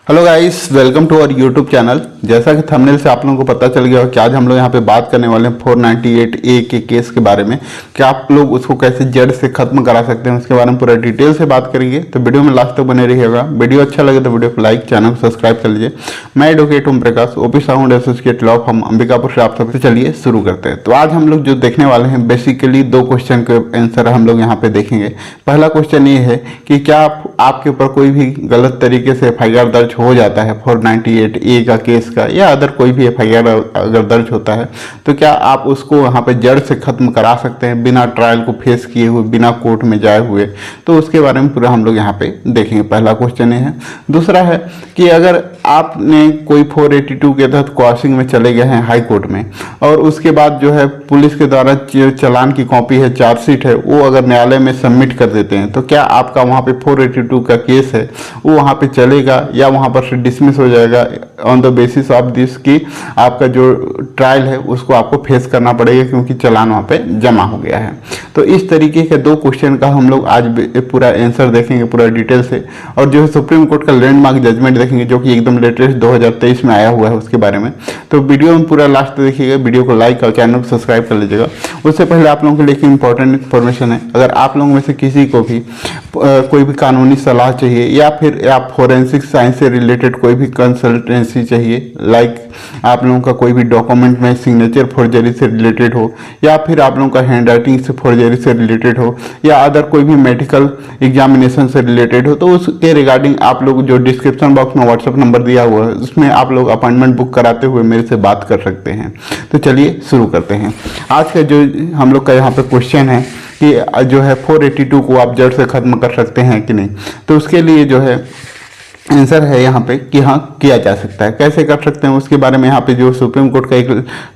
Hello guys, welcome to our YouTube channel. जैसा कि thumbnail से आप लोगों को पता चल गया हो कि आज हम लोग यहाँ पे बात करने वाले हैं 498A के केस के बारे में कि आप लोग उसको कैसे जड़ से खत्म करा सकते हैं, उसके बारे में पूरा डिटेल से बात करेंगे। तो वीडियो में लास्ट तक बने रहिएगा। वीडियो अच्छा लगे तो वीडियो को लाइक, चैनल को सब्सक्राइब कर लीजिए। मैं advocate Om Prakash, OP sound associate law firm Ambikapur से आप सबसे। चलिए शुरू करते हैं। तो आज हम लोग जो देखने वाले हैं बेसिकली दो क्वेश्चन के आंसर हम लोग यहाँ पे देखेंगे। पहला क्वेश्चन ये है कि क्या आपके ऊपर कोई भी गलत तरीके से FIR दर्ज हो जाता है 498A का केस का, या अदर कोई भी FIR अगर दर्ज होता है तो क्या आप उसको वहाँ पे जड़ से खत्म करा सकते हैं बिना ट्रायल को फेस किए हुए, बिना कोर्ट में जाए हुए। तो उसके बारे में पूरा हम लोग यहाँ पे देखेंगे। पहला क्वेश्चन ये है। दूसरा है कि अगर आपने कोई 482 के तहत क्रॉसिंग में चले गए हैं हाई कोर्ट में, और उसके बाद जो है पुलिस के द्वारा चालान की कॉपी है, चार्जशीट है, वो अगर न्यायालय में सबमिट कर देते हैं, तो क्या आपका वहाँ पे 482 का केस है वो वहाँ पे चलेगा या वहाँ पर से डिसमिस हो जाएगा on the basis of this कि आपका जो ट्रायल है उसको आपको फेस करना पड़ेगा क्योंकि चालान वहाँ पे जमा हो गया है। तो इस तरीके के दो क्वेश्चन का हम लोग आज पूरा आंसर देखेंगे पूरा डिटेल से, और जो है सुप्रीम कोर्ट का लैंडमार्क जजमेंट देखेंगे जो कि एकदम लेटेस्ट 2023 में आया हुआ है उसके बारे में। तो वीडियो में पूरा लास्ट देखिएगा। वीडियो को लाइक और चैनल को सब्सक्राइब कर लीजिएगा। उससे पहले आप लोगों के लिए इंपॉर्टेंट इन्फॉर्मेशन है, अगर आप लोगों में से किसी को भी कोई भी कानूनी सलाह चाहिए या फिर आप फोरेंसिक साइंस से रिलेटेड कोई भी कंसल्टेंसी चाहिए, लाइक आप लोगों का कोई भी डॉक्यूमेंट में सिग्नेचर फोर्जरी से रिलेटेड हो, या फिर आप लोगों का हैंड राइटिंग से फोर्जरी से रिलेटेड हो, या अदर कोई भी मेडिकल एग्जामिनेशन से रिलेटेड हो, तो उसके रिगार्डिंग आप लोग जो डिस्क्रिप्शन बॉक्स में व्हाट्सअप नंबर दिया हुआ है उसमें आप लोग अपॉइंटमेंट बुक कराते हुए मेरे से बात कर सकते हैं। तो चलिए शुरू करते हैं। आज का जो हम लोग का यहाँ पे क्वेश्चन है कि जो है 482 को आप जड़ से खत्म कर सकते हैं कि नहीं। तो उसके लिए जो है आंसर है यहाँ पे कि हाँ किया जा सकता है। कैसे कर सकते हैं उसके बारे में यहाँ पे जो सुप्रीम कोर्ट का एक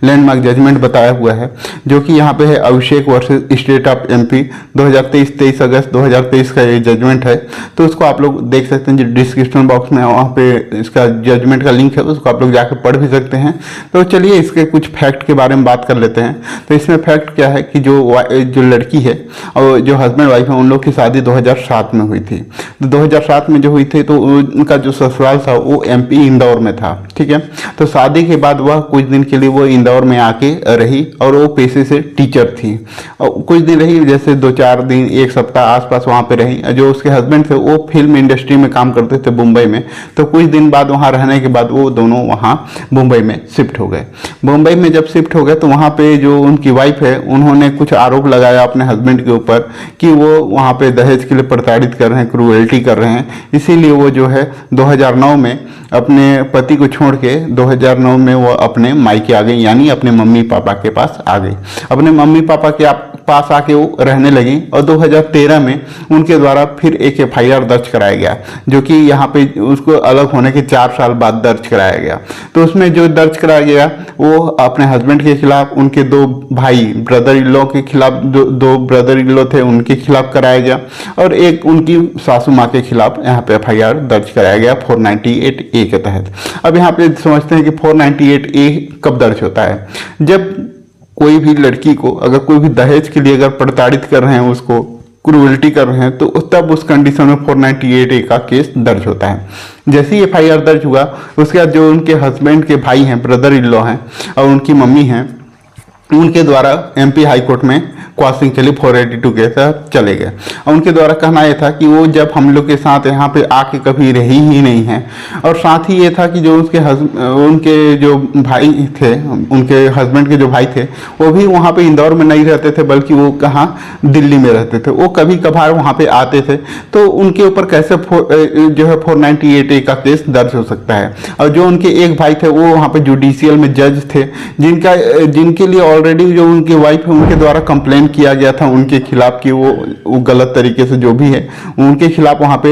लैंडमार्क जजमेंट बताया हुआ है जो कि यहाँ पे है अभिषेक वर्सेस स्टेट ऑफ MP 2023 23 अगस्त 2023 का ये जजमेंट है। तो उसको आप लोग देख सकते हैं, जो डिस्क्रिप्शन बॉक्स में वहाँ पे इसका जजमेंट का लिंक है उसको आप लोग जाकर पढ़ भी सकते हैं। तो चलिए इसके कुछ फैक्ट के बारे में बात कर लेते हैं। तो इसमें फैक्ट क्या है कि जो लड़की है और जो हस्बैंड वाइफ है उन लोग की शादी 2007 में हुई थी। तो 2007 में जो हुई थी तो उनका जो ससुराल था वो MP इंदौर में था। ठीक है। तो शादी के बाद वह कुछ दिन के लिए वो इंदौर में आके रही और वो पेशे से टीचर थी, और कुछ दिन रही, जैसे 2-4 दिन, एक सप्ताह आसपास वहाँ पे रही। जो उसके हस्बैंड थे वो फिल्म इंडस्ट्री में काम करते थे मुंबई में। तो कुछ दिन बाद वहाँ रहने के बाद वो दोनों वहाँ मुंबई में शिफ्ट हो गए। मुंबई में जब शिफ्ट हो गए तो वहाँ पे जो उनकी वाइफ है उन्होंने कुछ आरोप लगाया अपने हस्बैंड के ऊपर कि वो वहाँ पे दहेज के लिए प्रताड़ित कर रहे हैं, क्रूएल्टी कर रहे हैं। इसीलिए वो जो है 2009 में अपने पति को छोड़ के 2009 में वो अपने मायके आ गई, यानी अपने मम्मी पापा के पास आ गई। अपने मम्मी पापा के पास आके वो रहने लगी, और 2013 में उनके द्वारा फिर एक FIR दर्ज कराया गया जो कि यहाँ पे उसको अलग होने के 4 साल बाद दर्ज कराया गया। तो उसमें जो दर्ज कराया गया वो अपने हस्बैंड के खिलाफ, उनके 2 भाई ब्रदर इन लॉ के खिलाफ, दो ब्रदर इन लॉ थे उनके खिलाफ कराया गया, और एक उनकी सासू माँ के खिलाफ यहाँ पे FIR दर्ज कराया गया 498A के तहत। अब यहाँ पे समझते हैं कि 498A कब दर्ज होता है। जब कोई भी लड़की को अगर कोई भी दहेज के लिए अगर प्रताड़ित कर रहे हैं, उसको क्रूएल्टी कर रहे हैं, तो तब उस कंडीशन में 498A का केस दर्ज होता है। जैसे ही FIR दर्ज हुआ उसके बाद जो उनके हस्बैंड के भाई हैं, ब्रदर इन लॉ हैं, और उनकी मम्मी हैं, उनके द्वारा MP हाई कोर्ट में क्रॉसिंग के लिए 482 के साथ चले गए। और उनके द्वारा कहना यह था कि वो जब हम लोग के साथ यहाँ पे आके कभी रही ही नहीं है, और साथ ही ये था कि जो उनके जो भाई थे, उनके हस्बैंड के जो भाई थे वो भी वहाँ पे इंदौर में नहीं रहते थे, बल्कि वो कहाँ दिल्ली में रहते थे। वो कभी कभार वहाँ पे आते थे, तो उनके ऊपर कैसे जो है 498A का केस दर्ज हो सकता है। और जो उनके एक भाई थे वो वहाँ पे जुडिशियल में जज थे, जिनके लिए ऑलरेडी जो उनकी वाइफ है उनके द्वारा कंप्लेन किया गया था उनके खिलाफ कि वो गलत तरीके से जो भी है उनके खिलाफ वहाँ पे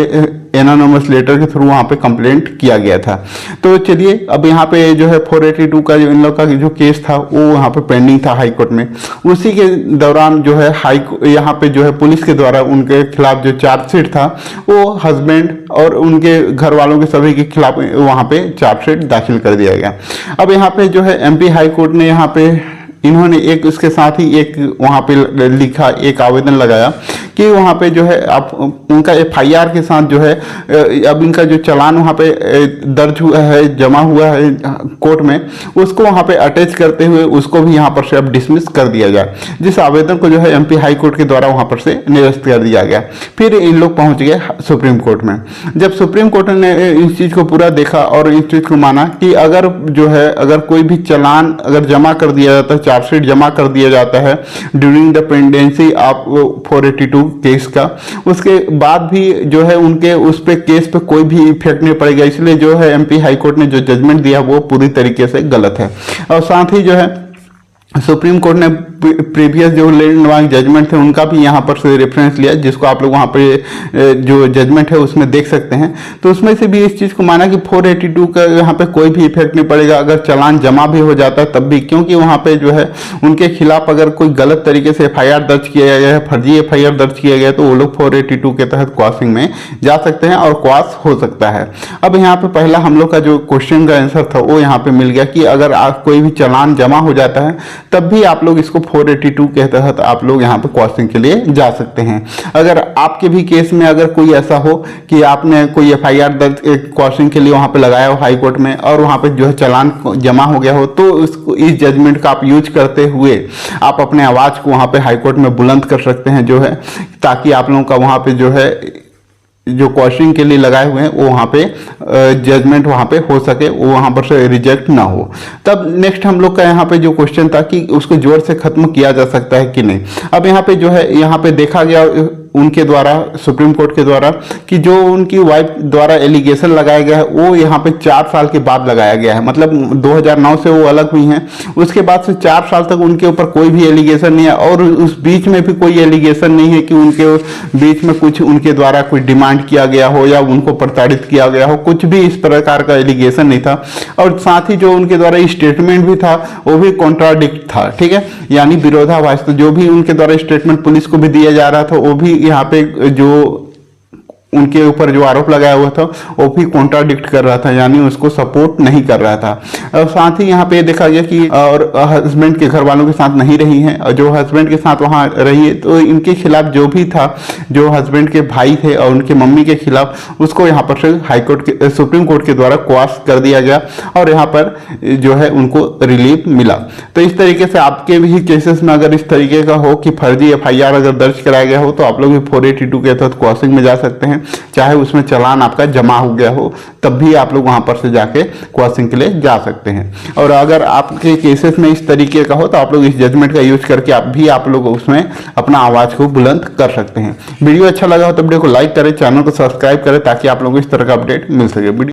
एनोनिमस लेटर के थ्रू वहाँ पे कंप्लेंट किया गया था। तो चलिए अब यहाँ पे जो है 482 का जो इन लोग का जो केस था वो वहाँ पे पेंडिंग था हाई कोर्ट में। उसी के दौरान जो है यहाँ पे जो है पुलिस के द्वारा उनके खिलाफ जो चार्जशीट था वो हस्बैंड और उनके घर वालों के सभी के खिलाफ वहाँ पे चार्जशीट दाखिल कर दिया गया। अब यहाँ पे जो है MP हाई कोर्ट ने यहाँ पे इन्होंने एक उसके साथ ही एक वहाँ पे लिखा, एक आवेदन लगाया कि वहाँ पे जो है आप उनका FIR के साथ जो है अब इनका जो चालान वहाँ पे दर्ज हुआ है, जमा हुआ है कोर्ट में, उसको वहाँ पे अटैच करते हुए उसको भी यहाँ पर से अब डिसमिस कर दिया जाए, जिस आवेदन को जो है MP हाई कोर्ट के द्वारा वहाँ पर से निरस्त कर दिया गया। फिर इन लोग पहुँच गए सुप्रीम कोर्ट में। जब सुप्रीम कोर्ट ने इस चीज़ को पूरा देखा और इस चीज़ को माना कि अगर जो है अगर कोई भी चालान अगर जमा कर दिया जाता है, चार्जशीट जमा कर दिया जाता है during the pendency of 482 case का, उसके बाद भी जो है उनके उस पे केस पे कोई भी इफेक्ट नहीं पड़ेगा। इसलिए जो है MP हाई कोर्ट ने जो जजमेंट दिया वो पूरी तरीके से गलत है। और साथ ही जो है सुप्रीम कोर्ट ने प्रीवियस जो लैंडमार्क जजमेंट थे उनका भी यहाँ पर से रेफरेंस लिया, जिसको आप लोग वहाँ पे जो जजमेंट है उसमें देख सकते हैं। तो उसमें से भी इस चीज़ को माना कि 482 का यहाँ पे कोई भी इफेक्ट नहीं पड़ेगा अगर चालान जमा भी हो जाता है तब भी, क्योंकि वहाँ पे जो है उनके खिलाफ अगर कोई गलत तरीके से FIR दर्ज किया गया है, फर्जी FIR दर्ज किया गया है, तो वो लोग 482 के तहत क्वासिंग में जा सकते हैं और क्वास हो सकता है। अब यहाँ पे पहला हम लोग का जो क्वेश्चन का आंसर था वो यहाँ पे मिल गया कि अगर कोई भी चालान जमा हो जाता है तब भी आप लोग इसको 482 के तहत आप लोग यहाँ पे क्वासिंग के लिए जा सकते हैं। अगर आपके भी केस में अगर कोई ऐसा हो कि आपने कोई FIR दर्ज क्वासिंग के लिए वहाँ पे लगाया हो हाई कोर्ट में और वहाँ पे जो है चालान जमा हो गया हो, तो इस जजमेंट का आप यूज करते हुए आप अपने आवाज़ को वहाँ पे हाई कोर्ट में बुलंद कर सकते हैं जो है, ताकि आप लोगों का वहाँ पे जो है जो क्वेश्चन के लिए लगाए हुए हैं वो वहाँ पे जजमेंट वहाँ पे हो सके, वो वहाँ पर से रिजेक्ट ना हो। तब नेक्स्ट हम लोग का यहाँ पे जो क्वेश्चन था कि उसको जोर से खत्म किया जा सकता है कि नहीं। अब यहाँ पे जो है यहाँ पे देखा गया उनके द्वारा, सुप्रीम कोर्ट के द्वारा, कि जो उनकी वाइफ द्वारा एलिगेशन लगाया गया है वो यहाँ पे 4 साल के बाद लगाया गया है। मतलब 2009 से वो अलग हुई हैं, उसके बाद से 4 साल तक उनके ऊपर कोई भी एलिगेशन नहीं है और उस बीच में भी कोई एलिगेशन नहीं है कि उनके बीच में कुछ उनके द्वारा कोई डिमांड किया गया हो या उनको प्रताड़ित किया गया हो, कुछ भी इस प्रकार का एलिगेशन नहीं था। और साथ ही जो उनके द्वारा स्टेटमेंट भी था वो भी कॉन्ट्राडिक्ट था, ठीक है, यानी विरोधाभास। तो जो भी उनके द्वारा स्टेटमेंट पुलिस को भी दिया जा रहा था वो भी यहाँ पे जो उनके ऊपर जो आरोप लगाया हुआ था वो भी कॉन्ट्राडिक्ट कर रहा था, यानी उसको सपोर्ट नहीं कर रहा था। और साथ ही यहाँ पे देखा गया कि और हस्बैंड के घर वालों के साथ नहीं रही हैं, और जो हस्बैंड के साथ वहाँ रही है तो इनके खिलाफ जो भी था, जो हस्बैंड के भाई थे और उनके मम्मी के खिलाफ, उसको यहाँ पर से हाई कोर्ट के सुप्रीम कोर्ट के द्वारा क्वाश कर दिया गया और यहाँ पर जो है उनको रिलीफ मिला। तो इस तरीके से आपके भी केसेस में अगर इस तरीके का हो कि फर्जी FIR अगर दर्ज कराया गया हो तो आप लोग भी 482 के तहत क्वासिंग में जा सकते हैं, चाहे उसमें चालान आपका जमा हो गया हो तब भी आप लोग वहां पर से जाके क्वासिंग के लिए जा सकते हैं। और अगर आपके केसेस में इस तरीके का हो तो आप लोग इस जजमेंट का यूज करके आप लोग उसमें अपना आवाज को बुलंद कर सकते हैं। वीडियो अच्छा लगा हो तो वीडियो को लाइक करें, चैनल को सब्सक्राइब करें ताकि आप लोगों को इस तरह का अपडेट मिल सके।